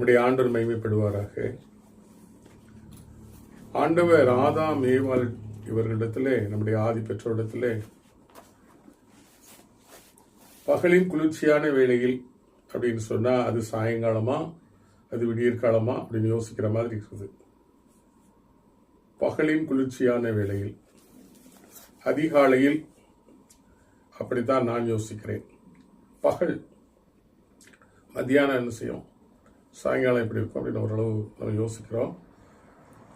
நம்முடைய ஆண்டவர் மகிமைப்படுவாராக. ஆண்டவர் ஆதாம் ஏவாள் இவர்களிடத்திலே, நம்முடைய ஆதி பெற்றோரிடத்திலே பகலின் குளிர்ச்சியான வேளையில் அப்படின்னு சொன்னா அது சாயங்காலமா அது விடியற்காலமா அப்படின்னு யோசிக்கிற மாதிரி இருக்குது. பகலின் குளிர்ச்சியான வேளையில், அதிகாலையில், அப்படித்தான் நான் யோசிக்கிறேன். பகல், மத்தியானம் என்ன செய்யும், சாயங்காலம் எப்படி இருக்கும் அப்படின்னு ஓரளவு நம்ம யோசிக்கிறோம்.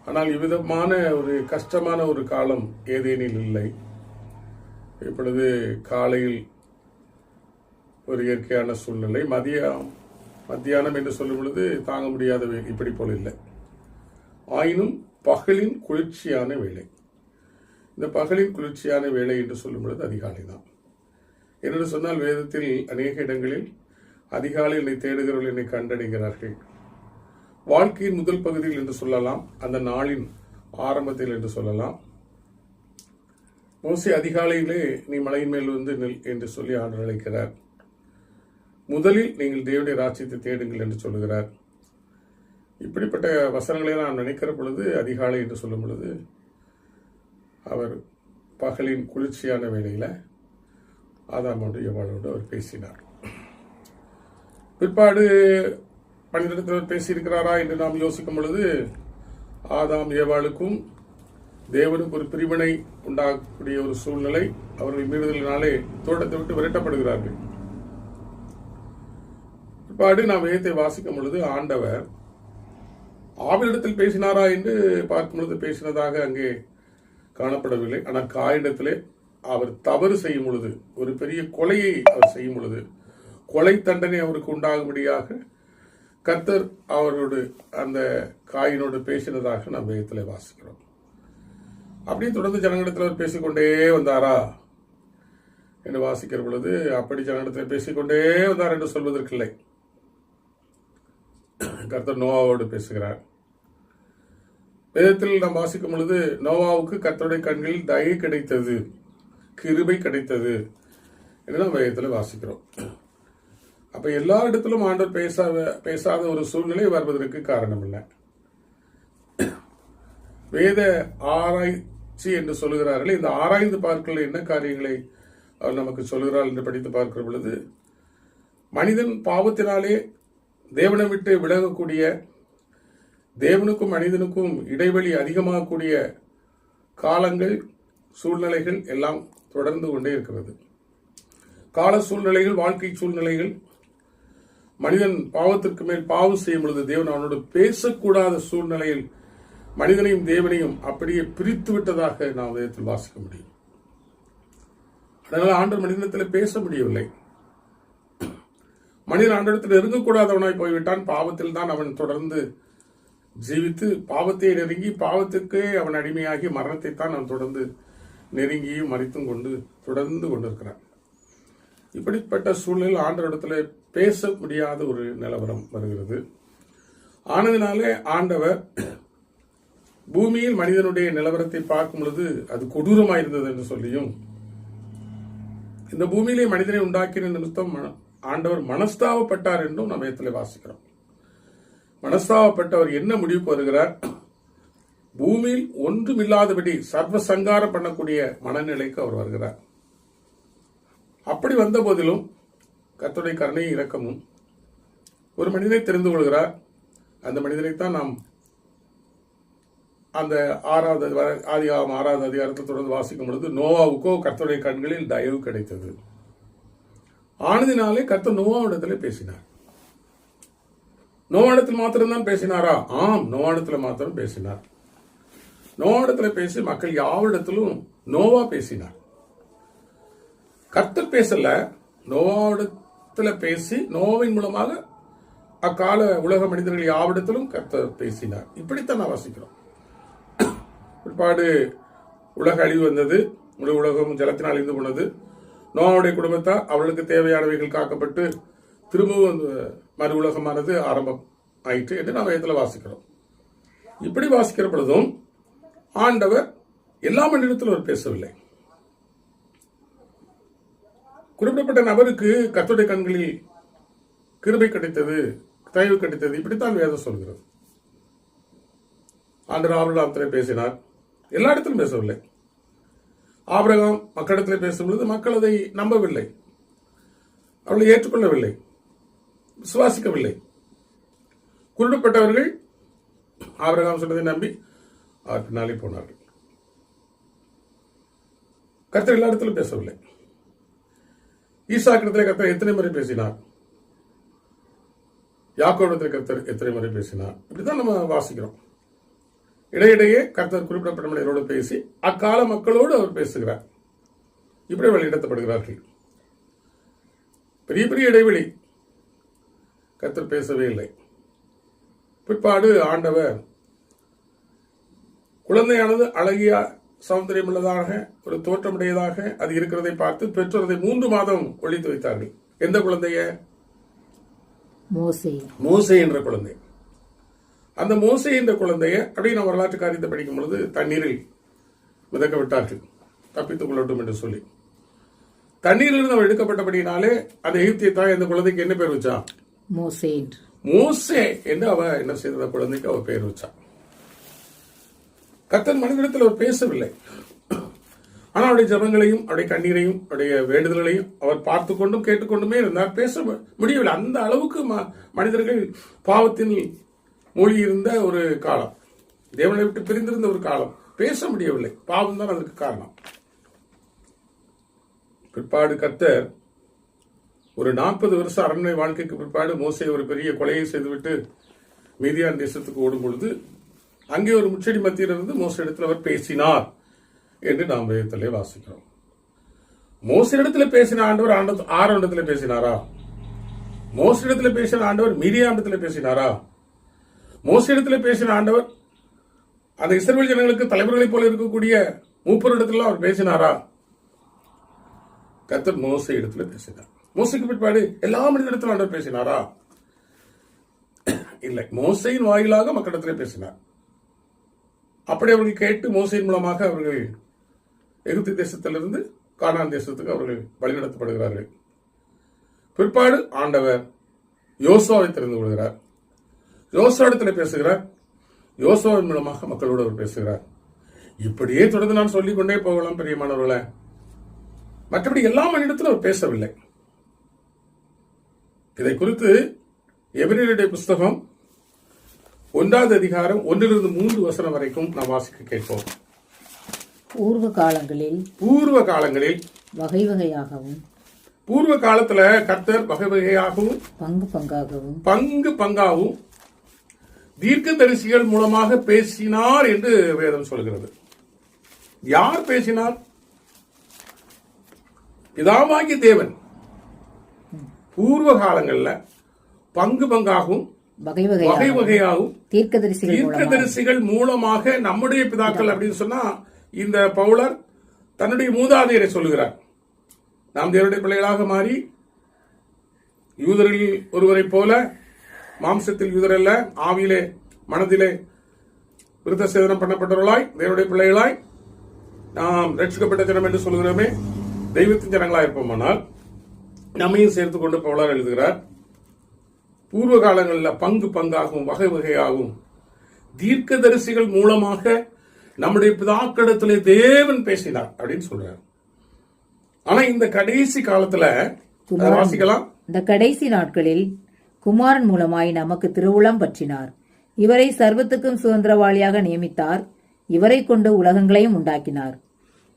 ஆனால் இவ்விதமான ஒரு கஷ்டமான ஒரு காலம் ஏதேனில் இல்லை. இப்பொழுது காலையில் ஒரு இயற்கையான சூழ்நிலை, மத்தியானம் என்று சொல்லும் பொழுது தாங்க முடியாத இப்படி போல இல்லை. ஆயினும் பகலின் குளிர்ச்சியான வேலை, இந்த பகலின் குளிர்ச்சியான வேலை என்று சொல்லும் பொழுது அதிகாலை தான். என்று சொன்னால் வேதத்தில் அநேக இடங்களில் அதிகாலை என்னை தேடுகிறவர்கள் என்னை கண்டடைகிறார்கள். வாழ்க்கையின் முதல் பகுதியில் என்று சொல்லலாம், அந்த நாளின் ஆரம்பத்தில் என்று சொல்லலாம். மோசே அதிகாலையிலே நீ மலையின் மேல் வந்து நெல் என்று சொல்லி ஆண்டவர் அழைக்கிறார். முதலில் நீங்கள் தேவனுடைய ராஜ்யத்தை தேடுங்கள் என்று சொல்லுகிறார். இப்படிப்பட்ட வசனங்களை நான் நினைக்கிற பொழுது அதிகாலை என்று சொல்லும் பொழுது அவர் பகலின் குளிர்ச்சியான வேளையில ஆதாமோடு ஏவாளோடு அவர் பேசினார். பிற்பாடு மனிதனிடத்தில் பேசியிருக்கிறாரா என்று நாம் யோசிக்கும் பொழுது ஆதாம் ஏவாளுக்கும் தேவனுக்கு ஒரு பிரிவினை உண்டாகக்கூடிய ஒரு சூழ்நிலை, அவர்கள் மீறுதலினாலே தோட்டத்தை விட்டு விரட்டப்படுகிறார்கள். பிற்பாடு நாம் வேதத்தை வாசிக்கும் பொழுது ஆண்டவர் ஆவிலிடத்தில் பேசினாரா என்று பார்க்கும் பொழுது பேசினதாக அங்கே காணப்படவில்லை. ஆனால் காயிடத்திலே அவர் தவறு செய்யும் பொழுது, ஒரு பெரிய கொலையை அவர் செய்யும் பொழுது, கொலை தண்டனை அவருக்கு உண்டாகும்படியாக கர்த்தர் அவரோடு அந்த காயினோடு பேசினதாக நாம் வேதத்தில் வாசிக்கிறோம். அப்படியே தொடர்ந்து ஜனங்களிடத்தில் அவர் பேசிக்கொண்டே வந்தாரா என்று வாசிக்கிற பொழுது அப்படி ஜனங்களிடத்தில் பேசிக்கொண்டே வந்தார் என்று சொல்வதற்கில்லை. கர்த்தர் நோவாவோடு பேசுகிறார். வேதத்தில் நாம் வாசிக்கும் பொழுது நோவாவுக்கு கர்த்தருடைய கண்களில் தயை கிடைத்தது, கிருபை கிடைத்தது என்று நாம் வேதத்தில் வாசிக்கிறோம். அப்ப எல்லா இடத்திலும் ஆண்டவர் பேசாத ஒரு சூழ்நிலை வருவதற்கு காரணம் இல்லை. வேத ஆராய்ச்சி என்று சொல்லுகிறார்கள். இந்த ஆராய்ந்து பார்க்கல என்ன காரியங்களை அவர் நமக்கு சொல்லுகிறார் என்று படித்து பார்க்கிற பொழுது, மனிதன் பாவத்தினாலே தேவனை விட்டு விலகக்கூடிய, தேவனுக்கும் மனிதனுக்கும் இடைவெளி அதிகமாகக்கூடிய காலங்கள், சூழ்நிலைகள் எல்லாம் தொடர்ந்து கொண்டே இருக்கிறது. கால சூழ்நிலைகள், வாழ்க்கை சூழ்நிலைகள், மனிதன் பாவத்திற்கு மேல் பாவம் செய்யும் பொழுது தேவன் அவனோடு பேசக்கூடாத சூழ்நிலையில் மனிதனையும் தேவனையும் அப்படியே பிரித்து விட்டதாக நாம் வேதத்தில் வாசிக்க முடியும். அதனால ஆண்டவர் மனிதனத்தில் பேச முடியவில்லை. மனிதன் ஆண்டவரிடத்தில் நெருங்கக்கூடாதவனாய் போய்விட்டான். பாவத்தில் தான் அவன் தொடர்ந்து ஜீவித்து பாவத்தை நெருங்கி பாவத்துக்கே அவன் அடிமையாகி மரணத்தை தான் அவன் தொடர்ந்து நெருங்கியும் மறித்தும் கொண்டு தொடர்ந்து கொண்டிருக்கிறான். இப்படிப்பட்ட சூழ்நிலையில் ஆண்டவரிடத்தில் பேச முடியாத ஒரு நிலவரம் வருகிறது. ஆனதினாலே ஆண்டவர் பூமியில் மனிதனுடைய நிலவரத்தை பார்க்கும் பொழுது அது கொடூரமாயிருந்தது என்று சொல்லியும், இந்த பூமியிலே மனிதனை உண்டாக்கின நிமித்தம் ஆண்டவர் மனஸ்தாபப்பட்டார் என்றும் நம்ம வேதத்தில் வாசிக்கிறோம். மனஸ்தாபப்பட்டவர் என்ன முடிவுக்கு வருகிறார்? பூமியில் ஒன்றுமில்லாதபடி சர்வ சங்காரம் பண்ணக்கூடிய மனநிலைக்கு அவர் வருகிறார். அப்படி வந்த போதிலும் கர்த்தருடைய கருணையும் இரக்கமும் ஒரு மனிதனை தெரிந்து கொள்கிறார். அந்த மனிதனைத்தான் நாம் அந்த ஆதியாகமம் 6வது அதிகாரத்தில் தொடர்ந்து வாசிக்கும் பொழுது நோவாவுக்கோ கர்த்தருடைய கண்களில் தயவு கிடைத்தது. ஆனதினாலே கர்த்தர் நோவாவிடத்திலே பேசினார். நோவாவிடத்தில் மாத்திரம்தான் பேசினாரா? ஆம், நோவாவிடத்தில் மாத்திரம் பேசினார். நோவாவிடத்தில் பேசி மக்கள் யாவிடத்திலும் நோவா பேசினார். கர்த்தர் பேசல, நோவாவிடத்துல பேசி நோவின் மூலமாக அக்கால உலக மனிதர்கள் யாவிடத்திலும் கர்த்தர் பேசினார். இப்படித்தான் நான் வாசிக்கிறோம். பிற்பாடு உலக அழிவு வந்தது, முழு உலகம் ஜலத்தினால் அழிந்து போனது. நோவாவுடைய குடும்பத்தார் அவர்களுக்கு தேவையானவைகள் காக்கப்பட்டு திரும்பவும் மறு உலகமானது ஆரம்பம் ஆயிற்று என்று நாம் வேதத்தில் வாசிக்கிறோம். இப்படி வாசிக்கிற பொழுதும் ஆண்டவர் எல்லா மனிதத்திலும் அவர் பேசவில்லை. குறிப்பிடப்பட்ட நபருக்கு கர்த்தருடைய கண்களில் கிருபை கிடைத்தது, தயவு கிடைத்தது. இப்படித்தான் வேதம் சொல்கிறது. ஆண்டவர் ஆபிரகாமிடத்திலே பேசினார். எல்லா இடத்திலும் பேசவில்லை. ஆபிரகாம் மக்களிடத்திலே பேசும்பொழுது மக்கள் அதை நம்பவில்லை, அவளை ஏற்றுக்கொள்ளவில்லை, விசுவாசிக்கவில்லை. குருடப்பட்டவர்கள் ஆபிரகாம் சொன்னதை நம்பி அவர் பின்னாலே போனார்கள். கர்த்தர் எல்லா இடத்திலும் பேசவில்லை. ஈசாக்கிடத்திலே கர்த்தர் எத்தனை முறை பேசினார், யாக்கோபிடத்திலே கர்த்தர் எத்தனை முறை பேசினார், இப்படிதான் நம்ம வாசிக்கிறோம். இடையிடையே கர்த்தர் குறிப்பிடப்பட்ட மனிதரோடு பேசி அக்கால மக்களோடு அவர் பேசுகிறார். இப்படி வழிநடத்தப்படுகிறார்கள். பெரிய பெரிய இடைவெளி, கர்த்தர் பேசவே இல்லை. பிற்பாடு ஆண்டவர் குழந்தையானது அழகிய சௌந்தரியம் உள்ளதாக, ஒரு தோற்றமுடையதாக அது இருக்கிறதை பார்த்து பெற்றோர் அதை 3 மாதம் ஒழித்து வைத்தார்கள். எந்த குழந்தைய? மோசே என்ற குழந்தை. அந்த மோசே என்ற குழந்தைய அப்படியே நம்ம வரலாற்று காரியத்தை படிக்கும் பொழுது தண்ணீரில் மிதக்க விட்டார்கள், தப்பித்துக் கொள்ளட்டும் என்று சொல்லி. தண்ணீரிலிருந்து அவர் எடுக்கப்பட்டபடினாலே அந்த எகிப்திய தாய் அந்த குழந்தைக்கு என்ன பேர் வச்சா? மோசே என்று அவ என்ன செய்த குழந்தைக்கு அவர் பேர் வச்சா. கர்த்தர் மனிதனிடத்தில் அவர் பேசவில்லை. ஆனால் அவருடைய ஜபங்களையும் அவருடைய கண்ணீரையும் அவருடைய வேண்டுதல்களையும் அவர் பார்த்து கொண்டும் கேட்டுக்கொண்டுமே இருந்தார். பேச முடியவில்லை. அந்த அளவுக்கு மனிதர்கள் பாவத்தில் மூழ்கி இருந்த ஒரு காலம், தேவனை விட்டு பிரிந்திருந்த ஒரு காலம். பேச முடியவில்லை. பாவம் தான் அதற்கு காரணம். பிற்பாடு கர்த்தர் ஒரு 40 வருஷ அரண்மனை வாழ்க்கைக்கு பிற்பாடு மோசே ஒரு பெரிய கொலையை செய்துவிட்டு மீதியான் தேசத்துக்கு ஓடும் பொழுது அங்கே ஒரு முச்செடி மத்தியில் இருந்து மோசே இடத்தில் அவர் பேசினார் என்று நாம் வேதத்திலே வாசிக்கிறோம். மோசே இடத்துல பேசின ஆண்டவர் ஆரோன் இடத்துல பேசினாரா? மோசே இடத்துல பேசின ஆண்டவர் மீதியான் இடத்துல பேசினாரா? மோசே இடத்துல பேசின ஆண்டவர் அந்த இஸ்ரவேல் ஜனங்களுக்கு தலைவர்களைப் போல இருக்கக்கூடிய மூப்பர் இடத்துல அவர் பேசினாரா? கர்த்தர் மோசே இடத்துல பேசினார். மோசைக்கு பிற்பாடு எல்லா மனிதனிடத்திலும் ஆண்டவர் பேசினாரா? இல்லை. மோசையின் வாயிலாக மக்களிடத்திலே பேசினார். அப்படி அவர்கள் கேட்டு மோசையின் மூலமாக அவர்கள் எகிப்து தேசத்திலிருந்து கானான் தேசத்துக்கு அவர்கள் வழிநடத்தப்படுகிறார்கள். பிற்பாடு ஆண்டவர் யோசுவாவை தெரிந்து கொள்கிறார். யோசுவாவிடத்தில் பேசுகிறார். யோசுவாவின் மூலமாக மக்களோடு அவர் பேசுகிறார். இப்படியே தொடர்ந்து நான் சொல்லிக் கொண்டே போகலாம் பிரியமானவர்களே. மற்றபடி எல்லா மனிதத்திலும் அவர் பேசவில்லை. இதை குறித்து எபிரேயருடைய புஸ்தகம் 1வது அதிகாரம் 1-3 வசனம் வரைக்கும் நாம் வாசிக்க கேட்போம். பூர்வ காலங்களில் வகை வகையாகவும், பூர்வ காலத்துல கர்த்தர் வகை வகையாகவும் பங்கு பங்காகவும் தீர்க்கதரிசிகள் மூலமாக பேசினார் என்று வேதம் சொல்கிறது. யார் பேசினார்? பிதாவாகிய தேவன் பூர்வ காலங்கள்ல பங்கு பங்காகவும் வகை வகையாகவும் தீர்க்கதரிசிகள் மூலமாக நம்முடைய பிதாக்கள் அப்படின்னு சொன்னா இந்த பவுலர் தன்னுடைய மூதாதையரை சொல்லுகிறார். நாம் தேவனுடைய பிள்ளைகளாக மாறி யூதரில் ஒருவரை போல, மாம்சத்தில் யூதர் அல்ல, ஆவியிலே மனதிலே விருத்த சேதனம் பண்ணப்பட்டவர்களாய் தேவனுடைய பிள்ளைகளாய் நாம் ரட்சிக்கப்பட்ட ஜனம் என்று சொல்கிறோமே, தெய்வத்தின் ஜனங்களாக இருப்போமானால் நம்மையும் சேர்த்துக் கொண்டு பவுலர் எழுதுகிறார். பூர்வ காலங்களில் பங்கு பங்காகவும் வகை வகையாகவும் தீர்க்கதரிசிகள் மூலமாக நம்முடைய பிதாக்களிடத்திலே தேவன் பேசினார் அப்படின்னு சொல்றார். ஆனா இந்த கடைசி காலத்துல வாசிக்கலாம். இந்த கடைசி நாட்களில் குமாரன் மூலமாய் நமக்கு திருவுளம் பற்றினார். இவரை சர்வத்துக்கும் சுதந்திரவாளியாக நியமித்தார். இவரை கொண்டு உலகங்களையும் உண்டாக்கினார்.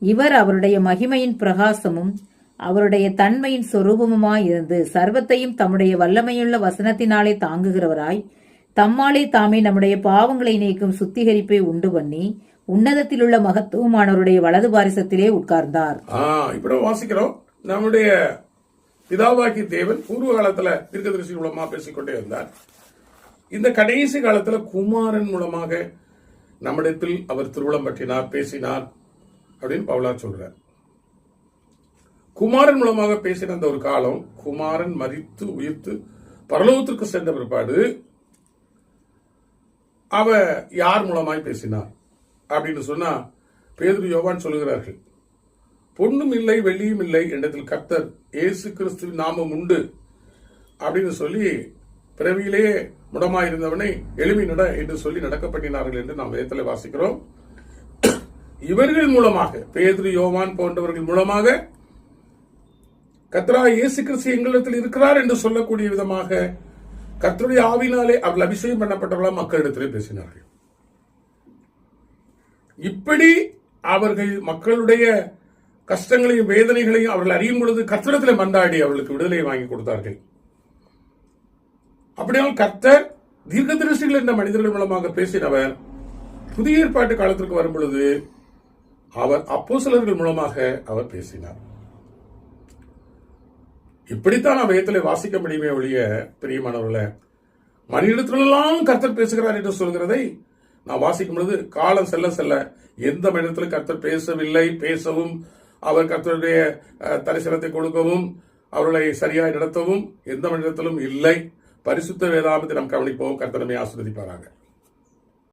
இவர் அவருடைய மகிமையின் பிரகாசமும் அவருடைய தன்மையின் சொரூபமுமாயிருந்து சர்வத்தையும் தம்முடைய வல்லமையுள்ள வசனத்தினாலே தாங்குகிறவராய் தம்மாலே தாமே நம்முடைய பாவங்களை நீக்கும் சுத்திகரிப்பை உண்டு பண்ணி உன்னதத்தில் உள்ள மகத்துவமானவருடைய வலது பாரிசத்திலே உட்கார்ந்தார். இப்படி வாசிக்கிறோம். நம்முடைய பிதாவாகி தேவன் பூர்வ காலத்துல தீர்க்கதரிசி மூலமா பேசிக்கொண்டே இருந்தார். இந்த கடைசி காலத்துல குமாரன் மூலமாக நம்மிடத்தில் அவர் திருவுளம் பற்றினார், பேசினார் அப்படின்னு பவுலார் சொல்றார். குமாரன் மூலமாக பேசின அந்த ஒரு காலம், குமாரன் மரித்து உயிர்த்து பரலோகத்திற்கு சென்ற பிற்பாடு அவ யார் மூலமாய் பேசினார் அப்படின்னு சொன்னா பேதுரு யோவான் சொல்லுகிறார்கள். பொன்னும் இல்லை வெள்ளியும் இல்லை இடத்தில் கர்த்தர் இயேசு கிறிஸ்துவின் நாமம் உண்டு அப்படின்னு சொல்லி பிறவியிலேயே முடமாயிருந்தவனை எழுமி நட என்று சொல்லி நடக்க பண்ணினார்கள் என்று நாம் வேதத்தில் வாசிக்கிறோம். இவர்கள் மூலமாக, பேதுரு, யோவான் போன்றவர்கள் மூலமாக கர்த்தராகிய இயேசு கிறிஸ்து எங்களிடத்தில் இருக்கிறார் என்று சொல்லக்கூடிய விதமாக கர்த்தருடைய ஆவினாலே அவர்கள் அபிஷேகம் பண்ணப்பட்டவர்களாக மக்களிடத்திலே பேசினார்கள். இப்படி அவர்கள் மக்களுடைய கஷ்டங்களையும் வேதனைகளையும் அவர்கள் அறியும் பொழுது கர்த்தரிடத்தில் மன்றாடி அவர்களுக்கு விடுதலை வாங்கி கொடுத்தார்கள். அப்படியால் கர்த்தர் தீர்க்கதரிசிகள் என்ற மனிதர்கள் மூலமாக பேசினவர் புதிய ஏற்பாட்டு காலத்திற்கு வரும் பொழுது அவர் அப்போஸ்தலர்கள் மூலமாக அவர் பேசினார். இப்படித்தான் நாம் வேதத்திலே வாசிக்க முடியுமே ஒழிய, பிரியமானவர்களே, மனிதத்திலெல்லாம் கர்த்தர் பேசுகிறார் என்று சொல்கிறதை நான் வாசிக்கும் பொழுது காலம் செல்ல செல்ல எந்த மனிதத்திலும் கர்த்தர் பேசவில்லை, பேசவும் அவர் கர்த்தருடைய தரிசனத்தை கொடுக்கவும் அவர்களை சரியாய் நடத்தவும் எந்த மனிதத்திலும் இல்லை. பரிசுத்த வேதாகமத்தை நாம் கவனிப்போம். கர்த்தர் நம்மை ஆசீர்வதிப்பாராக.